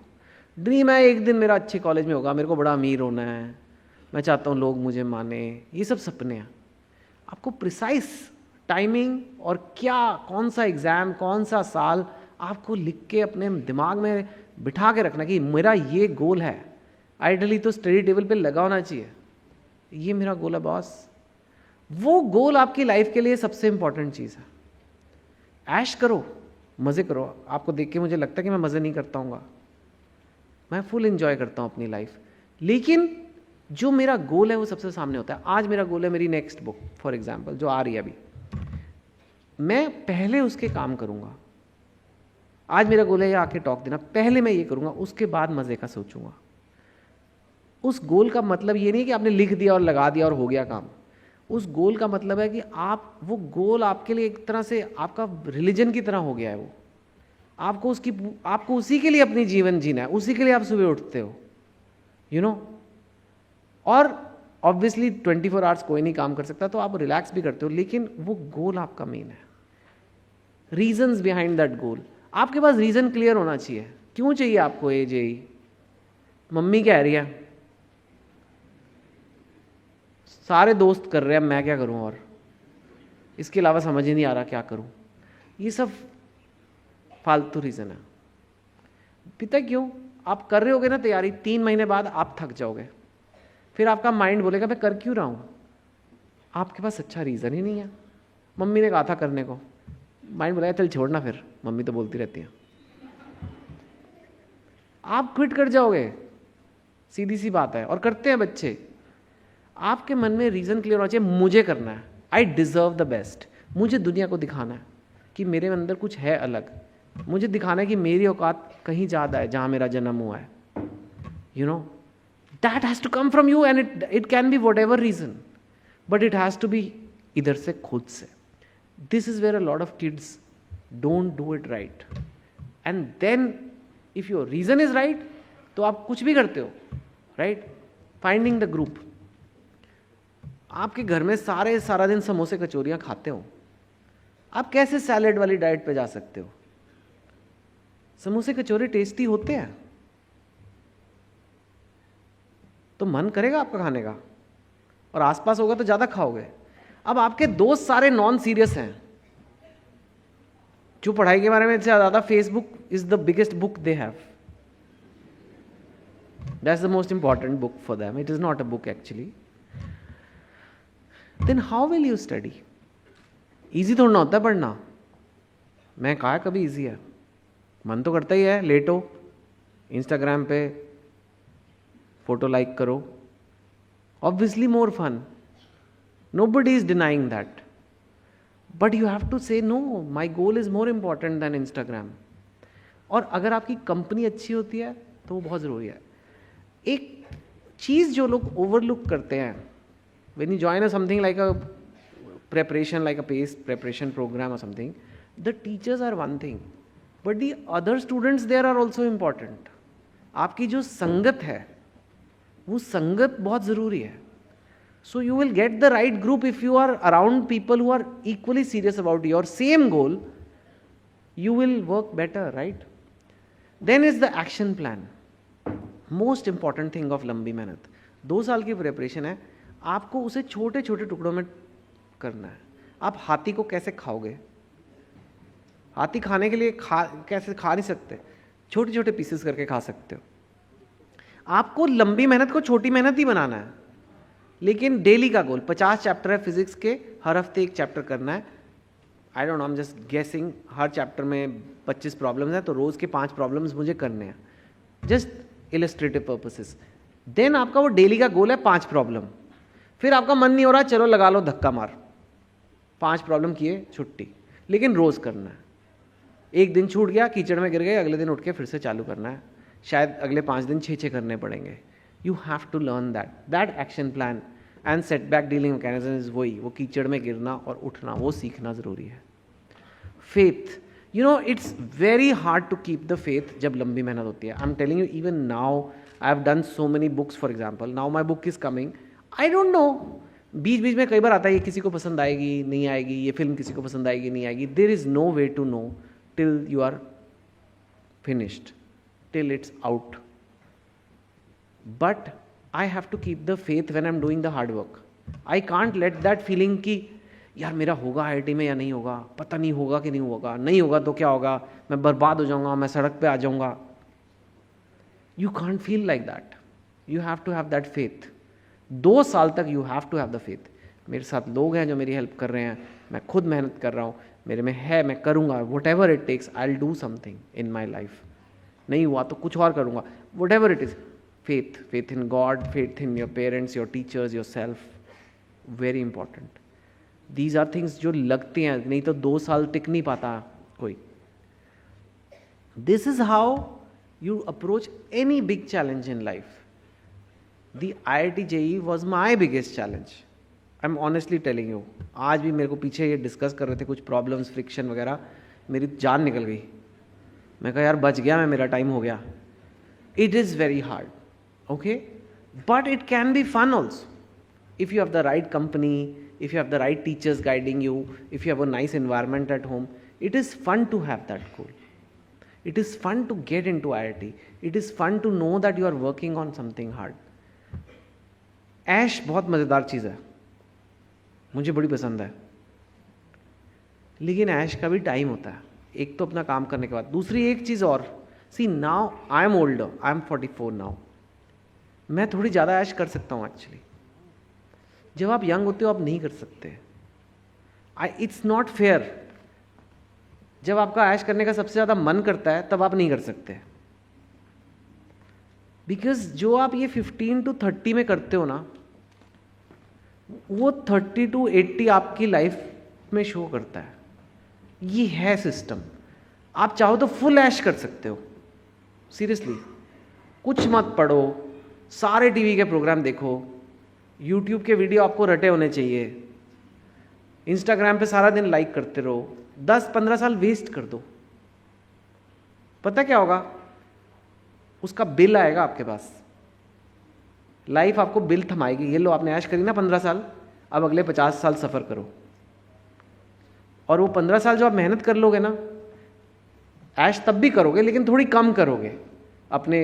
ड्रीम है एक दिन मेरा अच्छे कॉलेज में होगा, मेरे को बड़ा अमीर होना है, मैं चाहता हूँ लोग मुझे माने, ये सब सपने हैं। आपको प्रिसाइस टाइमिंग और क्या, कौन सा एग्ज़ाम, कौन सा साल, आपको लिख के अपने दिमाग में बिठा के रखना कि मेरा ये गोल है। आइडियली तो स्टडी टेबल पे लगा होना चाहिए, ये मेरा गोल है बॉस। वो गोल आपकी लाइफ के लिए सबसे इंपॉर्टेंट चीज़ है। ऐश करो, मज़े करो। आपको देख के मुझे लगता है कि मैं मज़े नहीं करता हूँ, मैं फुल एंजॉय करता हूँ अपनी लाइफ, लेकिन जो मेरा गोल है वो सबसे सामने होता है। आज मेरा गोल है मेरी नेक्स्ट बुक फॉर एग्जाम्पल जो आ रही है अभी, मैं पहले उसके काम करूँगा। आज मेरा गोल है ये आके टॉक देना, पहले मैं ये करूँगा, उसके बाद मज़े का सोचूंगा। उस गोल का मतलब ये नहीं कि आपने लिख दिया और लगा दिया और हो गया काम। उस गोल का मतलब है कि आप, वो गोल आपके लिए एक तरह से आपका रिलीजन की तरह हो गया है। वो आपको उसी के लिए अपनी जीवन जीना है, उसी के लिए आप सुबह उठते हो, यू नो। और ऑब्वियसली 24 आवर्स कोई नहीं काम कर सकता, तो आप रिलैक्स भी करते हो, लेकिन वो गोल आपका मेन है। रीजंस बिहाइंड दैट गोल, आपके पास रीजन क्लियर होना चाहिए। क्यों चाहिए आपको ये JEE? मम्मी कह रही है, सारे दोस्त कर रहे हैं, मैं क्या करूं, और इसके अलावा समझ ही नहीं आ रहा क्या करूं। ये सब फालतू रीज़न है। पता क्यों? आप कर रहे होगे ना तैयारी, 3 महीने बाद आप थक जाओगे, फिर आपका माइंड बोलेगा मैं कर क्यों रहा हूँ। आपके पास अच्छा रीज़न ही नहीं है। मम्मी ने कहा था करने को, माइंड बोलेगा चल छोड़ना, फिर मम्मी तो बोलती रहती है। आप क्विट कर जाओगे, सीधी सी बात है। और करते हैं बच्चे। आपके मन में रीज़न क्लियर होना चाहिए, मुझे करना है, आई डिज़र्व द बेस्ट। मुझे दुनिया को दिखाना है कि मेरे अंदर कुछ है अलग, मुझे दिखाना है कि मेरी औकात कहीं ज़्यादा है जहाँ मेरा जन्म हुआ है. You know, that has to come from you, and it can be whatever reason, but it has to be इधर से खुद से. This is where a lot of kids don't do it right. And then if your reason is right, तो आप कुछ भी करते हो, right? Finding the group. आपके घर में सारा दिन समोसे कचौरियाँ खाते हो, आप कैसे सैलेड वाली डाइट पे जा सकते हो? समोसे कचौरे टेस्टी होते हैं तो मन करेगा आपका खाने का, और आसपास होगा तो ज़्यादा खाओगे. अब आपके दोस्त सारे नॉन सीरियस हैं, जो पढ़ाई के बारे में ज़्यादा, Facebook is the biggest book they have. That's the most important book for them. It is not a book actually. Then how will you study? Easy थोड़ा ना होता है पढ़ना. मैं कहा कभी ईजी है? मन तो करता ही है, लेटो इंस्टाग्राम पे फोटो लाइक करो. Obviously more fun, nobody is denying that, but you have to say no, my goal is more important than Instagram. और अगर आपकी कंपनी अच्छी होती है तो वो बहुत ज़रूरी है. एक चीज़ जो लोग ओवरलुक करते हैं, when you join a something like a preparation, like a PACE preparation program or something, the teachers are one thing, but the other students there are also important. आपकी जो संगत है वो संगत बहुत ज़रूरी है. So you will get the right group if you are around people who are equally serious about your same goal. You will work better, right? Then is the action plan. Most important thing of लंबी मेहनत. 2 साल की preparation है, आपको उसे छोटे छोटे टुकड़ों में करना है. आप हाथी को कैसे खाओगे? हाथी खाने के लिए कैसे खा नहीं सकते, छोटे छोटे पीसेस करके खा सकते हो. आपको लंबी मेहनत को छोटी मेहनत ही बनाना है, लेकिन डेली का गोल 50 चैप्टर है फिजिक्स के, हर हफ्ते एक चैप्टर करना है. I don't know, I am just guessing. Her chapter में 25 प्रॉब्लम्स हैं, तो रोज़ के 5 प्रॉब्लम्स मुझे करने हैं, जस्ट इलस्ट्रेटिव पर्पसेस. देन आपका वो डेली का गोल है 5 प्रॉब्लम. फिर आपका मन नहीं हो रहा, चलो लगा लो धक्का मार, 5 प्रॉब्लम किए, छुट्टी. लेकिन रोज़ करना है. एक दिन छूट गया, कीचड़ में गिर गए, अगले दिन उठ के फिर से चालू करना है. शायद अगले 5 दिन 6 करने पड़ेंगे. You have to learn that action plan and setback dealing mechanism is वही, वो कीचड़ में गिरना और उठना, वो सीखना ज़रूरी है. Faith, you know, it's very hard to keep the faith जब लंबी मेहनत होती है. I'm telling you, even now I have done so many books. For example, now my book is coming. I don't know, बीच बीच में कई बार आता है ये किसी को पसंद आएगी नहीं आएगी, ये फिल्म किसी को पसंद आएगी नहीं आएगी. There is no way to know till you are finished, till it's out. But I have to keep the faith when I'm doing the hard work. I can't let that feeling कि यार मेरा होगा IIT में या नहीं होगा, पता नहीं होगा कि नहीं होगा, नहीं होगा तो क्या होगा, मैं बर्बाद हो जाऊंगा, मैं सड़क पे आ जाऊंगा. You can't feel like that. You have to have that faith. 2 साल तक you have to have the faith. मेरे साथ लोग हैं जो मेरी हेल्प कर रहे हैं, मैं खुद मेहनत कर रहा हूँ, मेरे में है, मैं करूँगा. whatever it takes, I'll do something in my life. नहीं हुआ तो कुछ और करूँगा. whatever it is. Faith in God, faith in your parents, your teachers, yourself, very important. These are things जो लगते हैं, नहीं तो 2 साल टिक नहीं पाता कोई. This is how you approach any big challenge in life. The IIT JEE was my biggest challenge. I'm honestly telling you. आज भी मेरे को पीछे ये डिस्कस कर रहे थे कुछ प्रॉब्लम्स, फ्रिक्शन वगैरह, मेरी जान निकल गई. मैं कहा यार बच गया मैं, मेरा टाइम हो गया. It is very hard. Okay, but it can be fun also if you have the right company, if you have the right teachers guiding you, if you have a nice environment at home. It is fun to have that goal. It is fun to get into IIT. It is fun to know that you are working on something hard. ऐश बहुत मज़ेदार चीज़ है, मुझे बड़ी पसंद है, लेकिन ऐश का भी टाइम होता है. एक तो अपना काम करने के बाद, दूसरी एक चीज़ और. See, now I am older. I am 44 now. मैं थोड़ी ज़्यादा ऐश कर सकता हूँ एक्चुअली. जब आप यंग होते हो आप नहीं कर सकते. It's not fair. जब आपका ऐश करने का सबसे ज़्यादा मन करता है तब आप नहीं कर सकते, बिकॉज जो आप ये 15 to 30 में करते हो ना, वो 30 to 80 आपकी लाइफ में शो करता है. ये है सिस्टम. आप चाहो तो फुल ऐश कर सकते हो, सीरियसली। कुछ मत पढ़ो, सारे टीवी के प्रोग्राम देखो, यूट्यूब के वीडियो आपको रटे होने चाहिए, इंस्टाग्राम पे सारा दिन लाइक करते रहो, 10-15 साल वेस्ट कर दो। पता क्या होगा? उसका बिल आएगा आपके पास, लाइफ आपको बिल थमाएगी। ये लो, आपने ऐश करी ना 15 साल, अब अगले 50 साल सफ़र करो। और वो 15 साल जो आप मेहनत कर लोगे ना, ऐश तब भी करोगे लेकिन थोड़ी कम करोगे अपने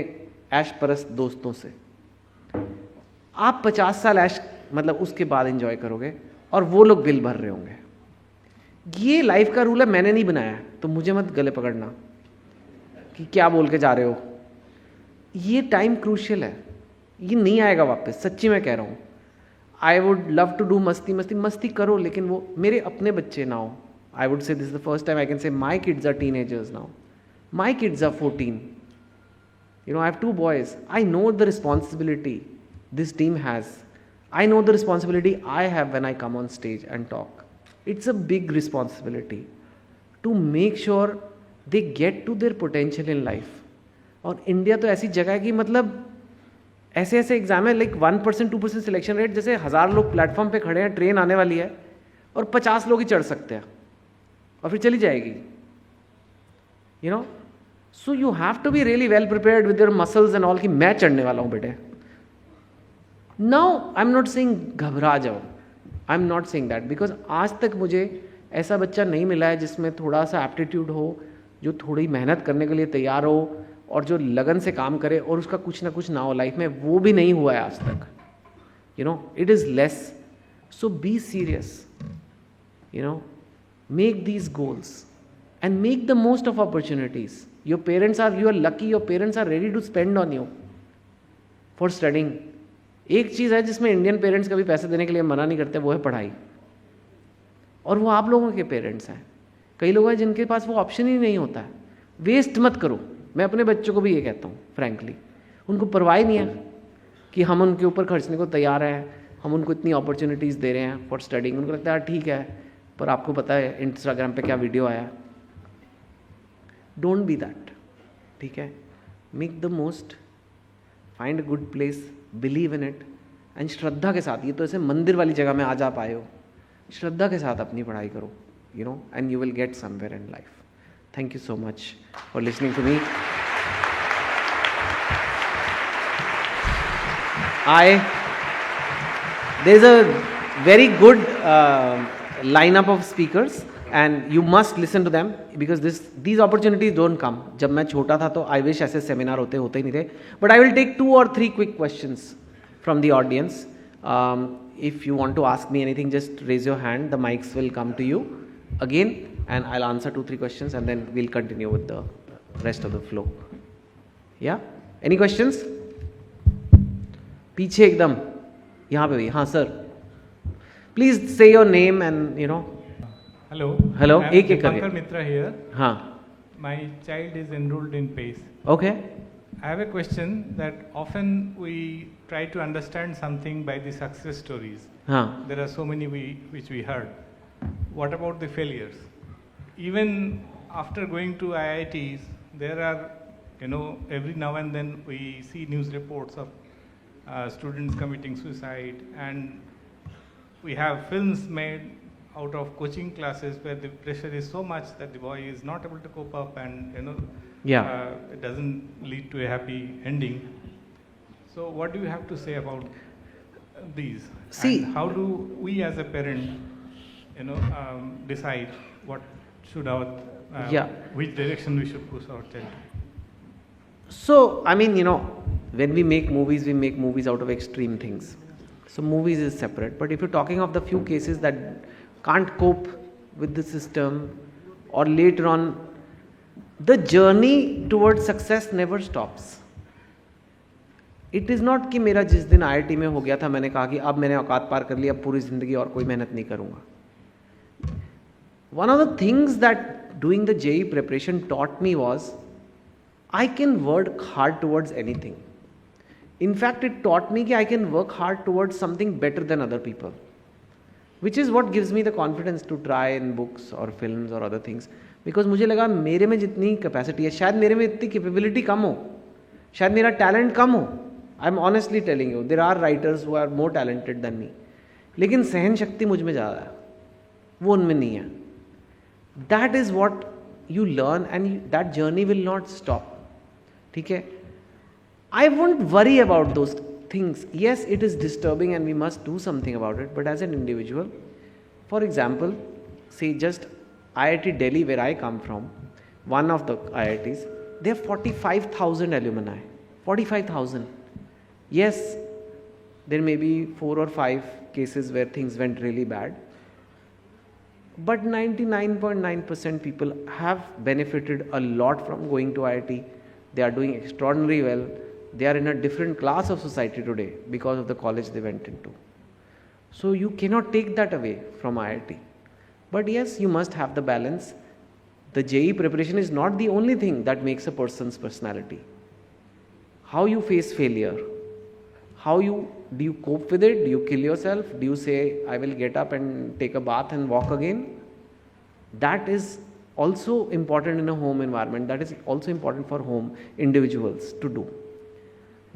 ऐश परस्त दोस्तों से। आप 50 साल ऐश मतलब उसके बाद एंजॉय करोगे और वो लोग बिल भर रहे होंगे। ये लाइफ का रूल है, मैंने नहीं बनाया, तो मुझे मत गले पकड़ना कि क्या बोल के जा रहे हो। ये टाइम क्रूशियल है, ये नहीं आएगा वापस, सच्ची मैं कह रहा हूँ। I would love to do मस्ती करो, लेकिन वो मेरे अपने बच्चे ना हो। I would say this is the first time I can say my kids are teenagers now, my kids are 14. You know, I have 2 boys. I know the responsibility this team has. I know the responsibility I have when I come on stage and talk. It's a big responsibility to make sure they get to their potential in life. और India तो ऐसी जगह है कि मतलब ऐसे ऐसे exam है, लाइक 1% 2% सिलेक्शन रेट, जैसे 1000 लोग प्लेटफॉर्म पे खड़े हैं, ट्रेन आने वाली है और 50 लोग ही चढ़ सकते हैं और फिर चली जाएगी। You know? So you have to be really well prepared with your muscles and all कि मैं चढ़ने वाला हूँ बेटे। Now I'm not saying घबरा जाओ, I'm not saying that, because आज तक मुझे ऐसा बच्चा नहीं मिला है जिसमें थोड़ा सा एप्टीट्यूड हो, जो थोड़ी मेहनत करने के लिए तैयार हो और जो लगन से काम करे और उसका कुछ ना कुछ ना हो लाइफ में। वो भी नहीं हुआ है आज तक। You know, it is less. So be serious. You know, make these goals and make the most of opportunities. You are lucky, your parents are ready to spend on you for studying. एक चीज़ है जिसमें Indian parents कभी पैसे देने के लिए मना नहीं करते, वो है पढ़ाई। और वो आप लोगों के पेरेंट्स हैं। कई लोग हैं जिनके पास वो ऑप्शन ही नहीं होता है। वेस्ट मत करो। मैं अपने बच्चों को भी ये कहता हूँ फ्रैंकली, उनको परवाह नहीं है कि हम उनके ऊपर खर्चने को तैयार हैं, हम उनको इतनी अपॉर्चुनिटीज़ दे रहे हैं फॉर स्टडिंग। उनको लगता है ठीक है, पर आपको पता है इंस्टाग्राम पे क्या वीडियो आया। डोंट बी दैट, ठीक है? Make the most, find a good place, believe in it and श्रद्धा के साथ। ये तो ऐसे मंदिर वाली जगह में आज आप आए हो, श्रद्धा के साथ अपनी पढ़ाई करो, you know, and you will get somewhere in life. Thank you so much for listening to me. There is a very good lineup of speakers and you must listen to them because these opportunities don't come. जब मैं छोटा था तो I wish ऐसे seminar होते ही नहीं थे. But I will take 2 or 3 quick questions from the audience. If you want to ask me anything, just raise your hand. The mics will come to you again and I'll answer 2-3 questions and then we'll continue with the rest of the flow. Yeah? Any questions? पीछे एकदम यहाँ पे भी, हाँ sir, please say your name and you know. Hello एक एक करके.
Mitra here.
हाँ.
My child is enrolled in Pace.
Okay.
I have a question that often we try to understand something by the success stories.
हाँ.
There are so many which we heard. What about the failures? Even after going to IITs, there are, you know, every now and then we see news reports of students committing suicide, and we have films made out of coaching classes where the pressure is so much that the boy is not able to cope up, and you know, it doesn't lead to a happy ending. So what do you have to say about these?
See,
and how do we as a parent, you know, decide what should our which direction we should push our child?
So, I mean, you know, when we make movies out of extreme things. So movies is separate. But if you're talking of the few cases that can't cope with the system, or later on, the journey towards success never stops. It is not कि मेरा जिस दिन IIT में हो गया था मैंने कहा कि अब मैंने औकात पार कर लिया, अब पूरी ज़िंदगी और कोई मेहनत नहीं करूँगा. One of the things that doing the JEE preparation taught me was I can work hard towards anything. In fact, it taught me that I can work hard towards something better than other people, which is what gives me the confidence to try in books or films or other things. Because मुझे लगा मेरे में जितनी capacity है शायद मेरे में इतनी कैपेबिलिटी कम हो, शायद मेरा टैलेंट कम हो. I am honestly telling you, there are writers who are more talented than me, लेकिन सहन शक्ति मुझ में ज़्यादा है, वो उनमें नहीं है. That is what you learn and that journey will not stop. ठीक है, I won't worry about those things. Yes, it is disturbing and we must do something about it. But as an individual, for example, say just IIT Delhi where I come from, one of the IITs, they have 45,000 alumni. 45,000. Yes, there may be 4 or 5 cases where things went really bad. But 99.9% people have benefited a lot from going to IIT. They are doing extraordinarily well. They are in a different class of society today because of the college they went into. So you cannot take that away from IIT. But yes, you must have the balance. The JEE preparation is not the only thing that makes a person's personality. How you face failure, do you cope with it? Do you kill yourself? Do you say, I will get up and take a bath and walk again? That is also important in a home environment. That is also important for home individuals to do.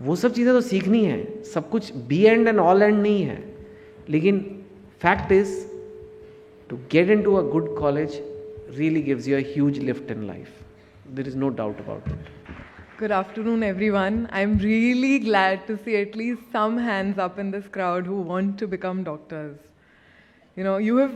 वो सब चीज़ें तो सीखनी है, सब कुछ be and end all end नहीं है, लेकिन fact is to get into a good college really gives you a huge lift in life. There is no doubt about it.
Good afternoon, everyone. I'm really glad to see at least some hands up in this crowd who want to become doctors. You know, you have